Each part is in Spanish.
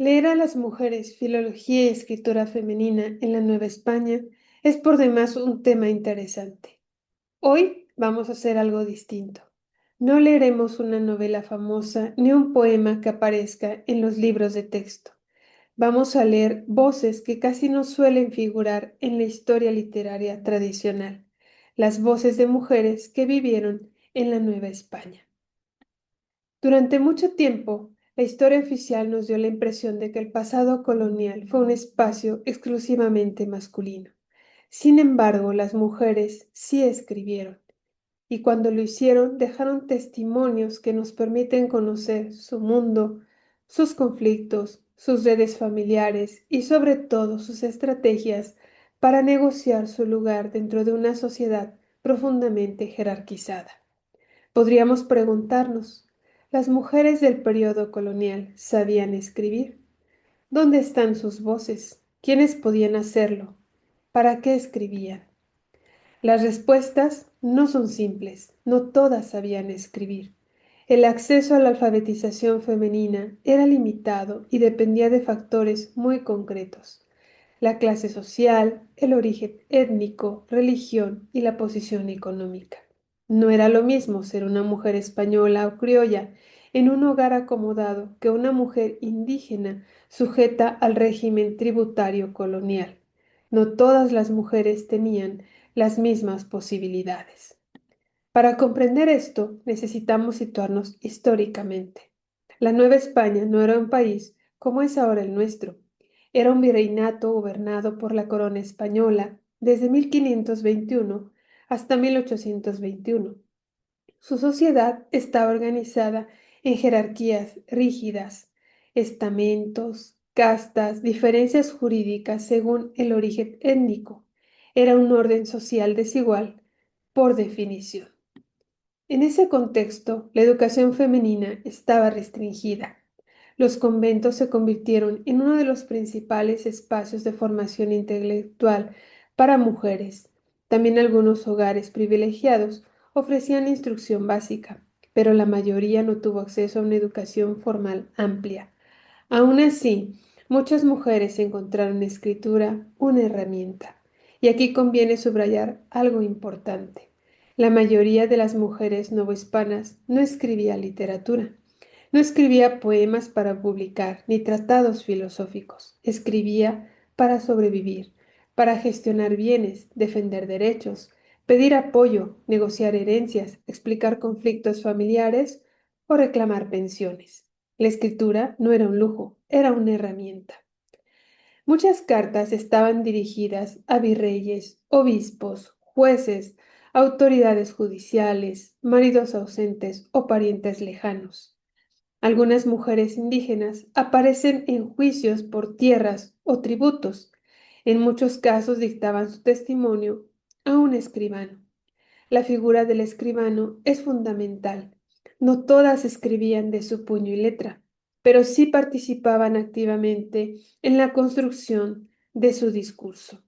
Leer a las mujeres, filología y escritura femenina en la Nueva España es por demás un tema interesante. Hoy vamos a hacer algo distinto. No leeremos una novela famosa ni un poema que aparezca en los libros de texto. Vamos a leer voces que casi no suelen figurar en la historia literaria tradicional, las voces de mujeres que vivieron en la Nueva España. Durante mucho tiempo, la historia oficial nos dio la impresión de que el pasado colonial fue un espacio exclusivamente masculino. Sin embargo, las mujeres sí escribieron, y cuando lo hicieron dejaron testimonios que nos permiten conocer su mundo, sus conflictos, sus redes familiares y sobre todo sus estrategias para negociar su lugar dentro de una sociedad profundamente jerarquizada. Podríamos preguntarnos, ¿las mujeres del periodo colonial sabían escribir? ¿Dónde están sus voces? ¿Quiénes podían hacerlo? ¿Para qué escribían? Las respuestas no son simples, no todas sabían escribir. El acceso a la alfabetización femenina era limitado y dependía de factores muy concretos: la clase social, el origen étnico, religión y la posición económica. No era lo mismo ser una mujer española o criolla en un hogar acomodado que una mujer indígena sujeta al régimen tributario colonial. No todas las mujeres tenían las mismas posibilidades. Para comprender esto, necesitamos situarnos históricamente. La Nueva España no era un país como es ahora el nuestro. Era un virreinato gobernado por la corona española desde 1521 hasta 1821. Su sociedad estaba organizada en jerarquías rígidas, estamentos, castas, diferencias jurídicas según el origen étnico. Era un orden social desigual por definición. En ese contexto, la educación femenina estaba restringida. Los conventos se convirtieron en uno de los principales espacios de formación intelectual para mujeres. También algunos hogares privilegiados ofrecían instrucción básica, pero la mayoría no tuvo acceso a una educación formal amplia. Aún así, muchas mujeres encontraron en escritura una herramienta. Y aquí conviene subrayar algo importante. La mayoría de las mujeres novohispanas no escribía literatura. No escribía poemas para publicar, ni tratados filosóficos. Escribía para sobrevivir, para gestionar bienes, defender derechos, pedir apoyo, negociar herencias, explicar conflictos familiares o reclamar pensiones. La escritura no era un lujo, era una herramienta. Muchas cartas estaban dirigidas a virreyes, obispos, jueces, autoridades judiciales, maridos ausentes o parientes lejanos. Algunas mujeres indígenas aparecen en juicios por tierras o tributos. En muchos casos dictaban su testimonio a un escribano. La figura del escribano es fundamental. No todas escribían de su puño y letra, pero sí participaban activamente en la construcción de su discurso.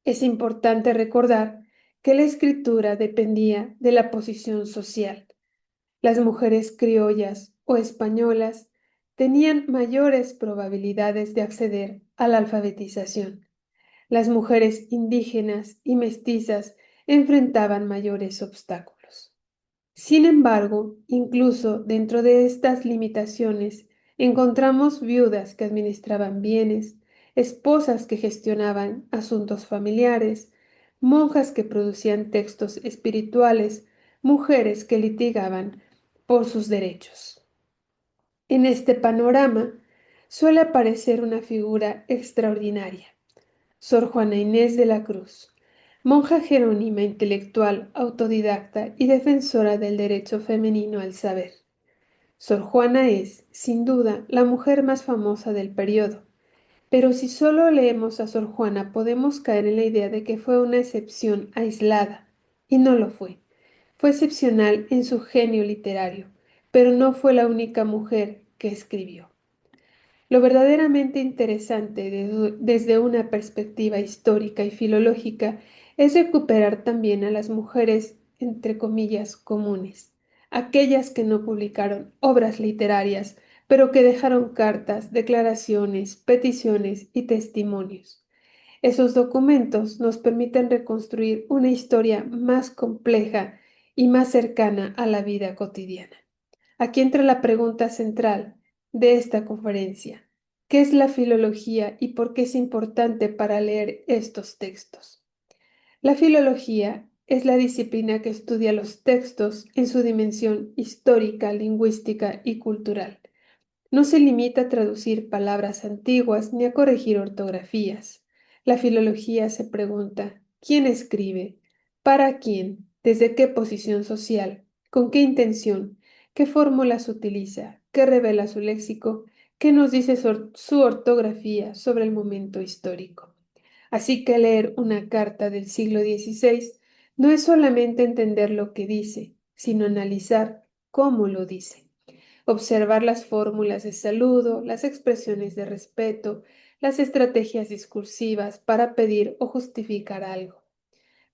Es importante recordar que la escritura dependía de la posición social. Las mujeres criollas o españolas tenían mayores probabilidades de acceder a la alfabetización. Las mujeres indígenas y mestizas enfrentaban mayores obstáculos. Sin embargo, incluso dentro de estas limitaciones, encontramos viudas que administraban bienes, esposas que gestionaban asuntos familiares, monjas que producían textos espirituales, mujeres que litigaban por sus derechos. En este panorama suele aparecer una figura extraordinaria: Sor Juana Inés de la Cruz, monja jerónima intelectual, autodidacta y defensora del derecho femenino al saber. Sor Juana es, sin duda, la mujer más famosa del periodo, pero si solo leemos a Sor Juana podemos caer en la idea de que fue una excepción aislada, y no lo fue. Fue excepcional en su genio literario, pero no fue la única mujer que escribió. Lo verdaderamente interesante desde una perspectiva histórica y filológica es recuperar también a las mujeres, entre comillas, comunes, aquellas que no publicaron obras literarias pero que dejaron cartas, declaraciones, peticiones y testimonios. Esos documentos nos permiten reconstruir una historia más compleja y más cercana a la vida cotidiana. Aquí entra la pregunta central de esta conferencia. ¿Qué es la filología y por qué es importante para leer estos textos? La filología es la disciplina que estudia los textos en su dimensión histórica, lingüística y cultural. No se limita a traducir palabras antiguas ni a corregir ortografías. La filología se pregunta, ¿quién escribe? ¿Para quién? ¿Desde qué posición social? ¿Con qué intención? ¿Qué fórmulas utiliza? ¿Qué revela su léxico? ¿Qué nos dice su ortografía sobre el momento histórico? Así que leer una carta del siglo XVI no es solamente entender lo que dice, sino analizar cómo lo dice. Observar las fórmulas de saludo, las expresiones de respeto, las estrategias discursivas para pedir o justificar algo.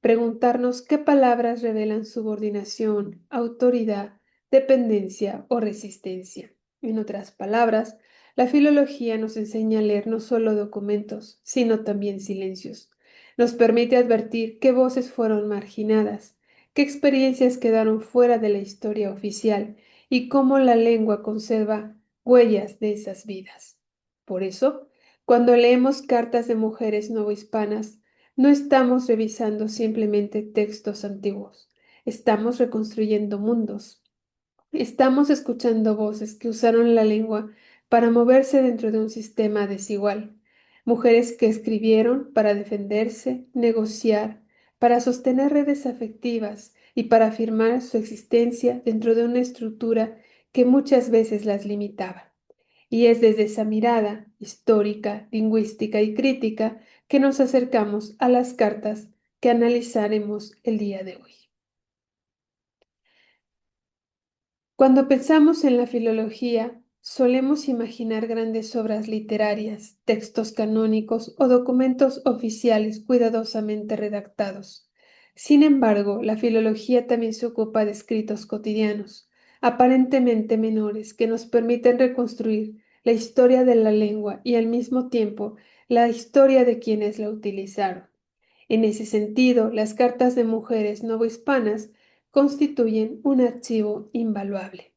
Preguntarnos qué palabras revelan subordinación, autoridad, dependencia o resistencia. En otras palabras, la filología nos enseña a leer no solo documentos, sino también silencios. Nos permite advertir qué voces fueron marginadas, qué experiencias quedaron fuera de la historia oficial y cómo la lengua conserva huellas de esas vidas. Por eso, cuando leemos cartas de mujeres novohispanas, no estamos revisando simplemente textos antiguos, estamos reconstruyendo mundos. Estamos escuchando voces que usaron la lengua para moverse dentro de un sistema desigual. Mujeres que escribieron para defenderse, negociar, para sostener redes afectivas y para afirmar su existencia dentro de una estructura que muchas veces las limitaba. Y es desde esa mirada histórica, lingüística y crítica que nos acercamos a las cartas que analizaremos el día de hoy. Cuando pensamos en la filología, solemos imaginar grandes obras literarias, textos canónicos o documentos oficiales cuidadosamente redactados. Sin embargo, la filología también se ocupa de escritos cotidianos, aparentemente menores, que nos permiten reconstruir la historia de la lengua y al mismo tiempo la historia de quienes la utilizaron. En ese sentido, las cartas de mujeres novohispanas constituyen un archivo invaluable.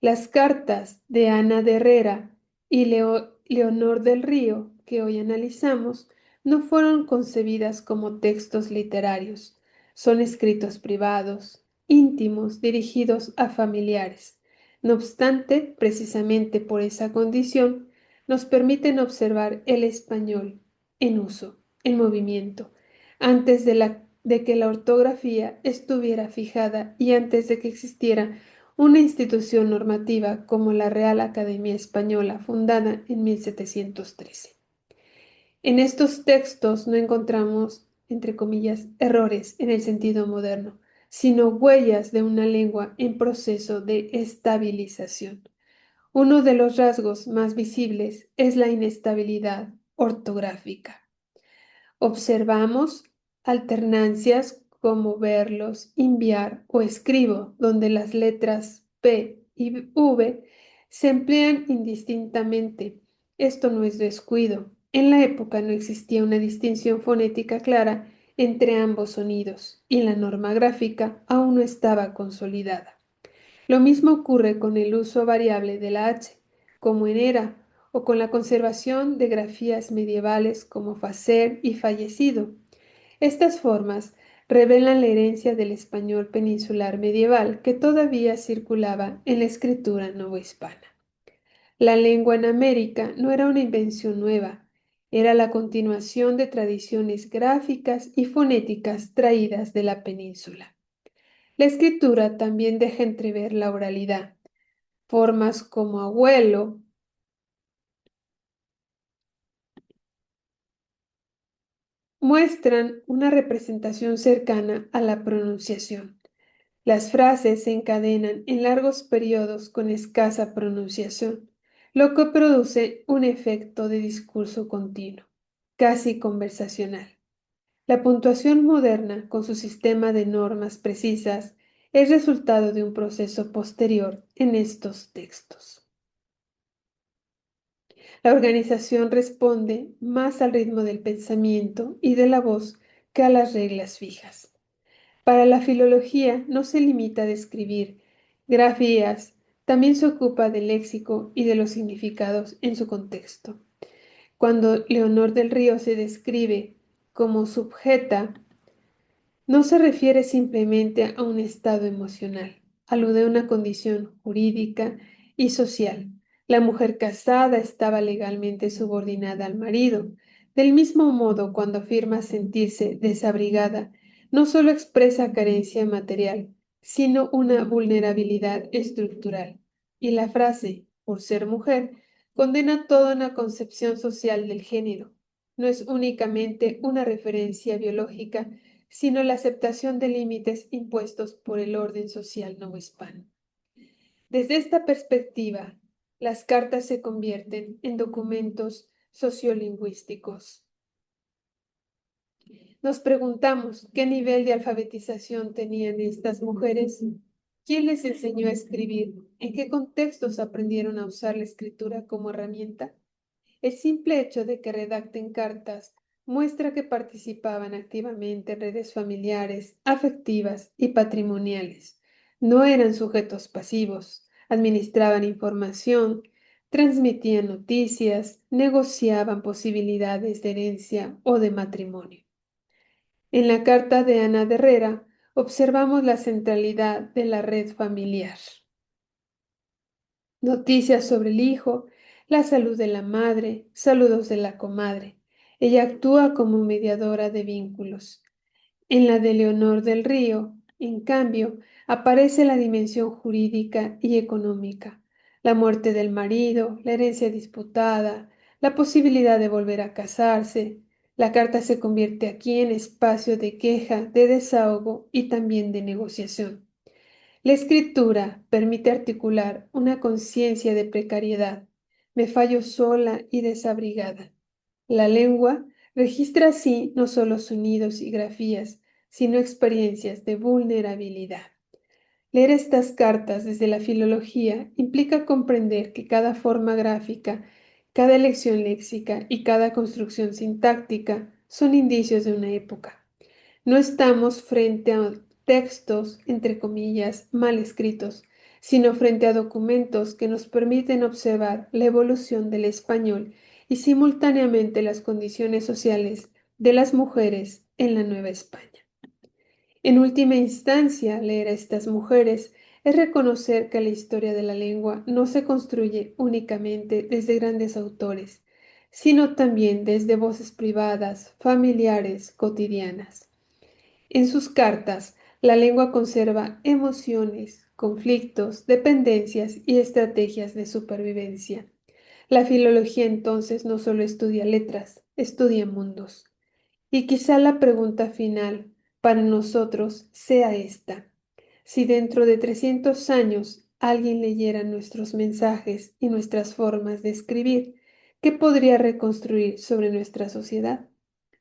Las cartas de Ana de Herrera y Leonor del Río, que hoy analizamos, no fueron concebidas como textos literarios. Son escritos privados, íntimos, dirigidos a familiares. No obstante, precisamente por esa condición, nos permiten observar el español en uso, en movimiento, antes de que la ortografía estuviera fijada y antes de que existiera una institución normativa como la Real Academia Española, fundada en 1713. En estos textos no encontramos, entre comillas, errores en el sentido moderno, sino huellas de una lengua en proceso de estabilización. Uno de los rasgos más visibles es la inestabilidad ortográfica. Observamos alternancias como verlos, enviar o escribo, donde las letras P y V se emplean indistintamente. Esto no es descuido. En la época no existía una distinción fonética clara entre ambos sonidos y la norma gráfica aún no estaba consolidada. Lo mismo ocurre con el uso variable de la H, como en era, o con la conservación de grafías medievales como facer y fallecido. Estas formas revelan la herencia del español peninsular medieval que todavía circulaba en la escritura novohispana. La lengua en América no era una invención nueva, era la continuación de tradiciones gráficas y fonéticas traídas de la península. La escritura también deja entrever la oralidad. Formas como abuelo muestran una representación cercana a la pronunciación. Las frases se encadenan en largos periodos con escasa pronunciación, lo que produce un efecto de discurso continuo, casi conversacional. La puntuación moderna, con su sistema de normas precisas, es resultado de un proceso posterior en estos textos. La organización responde más al ritmo del pensamiento y de la voz que a las reglas fijas. Para la filología no se limita a describir grafías, también se ocupa del léxico y de los significados en su contexto. Cuando Leonor del Río se describe como subjeta, no se refiere simplemente a un estado emocional, alude a una condición jurídica y social. La mujer casada estaba legalmente subordinada al marido. Del mismo modo, cuando afirma sentirse desabrigada, no solo expresa carencia material, sino una vulnerabilidad estructural. Y la frase, por ser mujer, condena toda una concepción social del género. No es únicamente una referencia biológica, sino la aceptación de límites impuestos por el orden social novohispano. Desde esta perspectiva, las cartas se convierten en documentos sociolingüísticos. Nos preguntamos qué nivel de alfabetización tenían estas mujeres, quién les enseñó a escribir, en qué contextos aprendieron a usar la escritura como herramienta. El simple hecho de que redacten cartas muestra que participaban activamente en redes familiares, afectivas y patrimoniales. No eran sujetos pasivos, administraban información, transmitían noticias, negociaban posibilidades de herencia o de matrimonio. En la carta de Ana de Herrera observamos la centralidad de la red familiar. Noticias sobre el hijo, la salud de la madre, saludos de la comadre. Ella actúa como mediadora de vínculos. En la de Leonor del Río, en cambio, aparece la dimensión jurídica y económica, la muerte del marido, la herencia disputada, la posibilidad de volver a casarse. La carta se convierte aquí en espacio de queja, de desahogo y también de negociación. La escritura permite articular una conciencia de precariedad. Me fallo sola y desabrigada. La lengua registra así no solo sonidos y grafías, sino experiencias de vulnerabilidad. Leer estas cartas desde la filología implica comprender que cada forma gráfica, cada elección léxica y cada construcción sintáctica son indicios de una época. No estamos frente a textos, entre comillas, mal escritos, sino frente a documentos que nos permiten observar la evolución del español y simultáneamente las condiciones sociales de las mujeres en la Nueva España. En última instancia, leer a estas mujeres es reconocer que la historia de la lengua no se construye únicamente desde grandes autores, sino también desde voces privadas, familiares, cotidianas. En sus cartas, la lengua conserva emociones, conflictos, dependencias y estrategias de supervivencia. La filología entonces no solo estudia letras, estudia mundos. Y quizá la pregunta final para nosotros sea esta. Si dentro de 300 años alguien leyera nuestros mensajes y nuestras formas de escribir, ¿qué podría reconstruir sobre nuestra sociedad?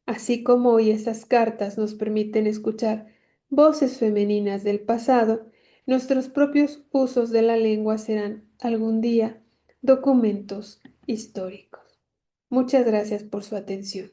Así como hoy estas cartas nos permiten escuchar voces femeninas del pasado, nuestros propios usos de la lengua serán algún día documentos históricos. Muchas gracias por su atención.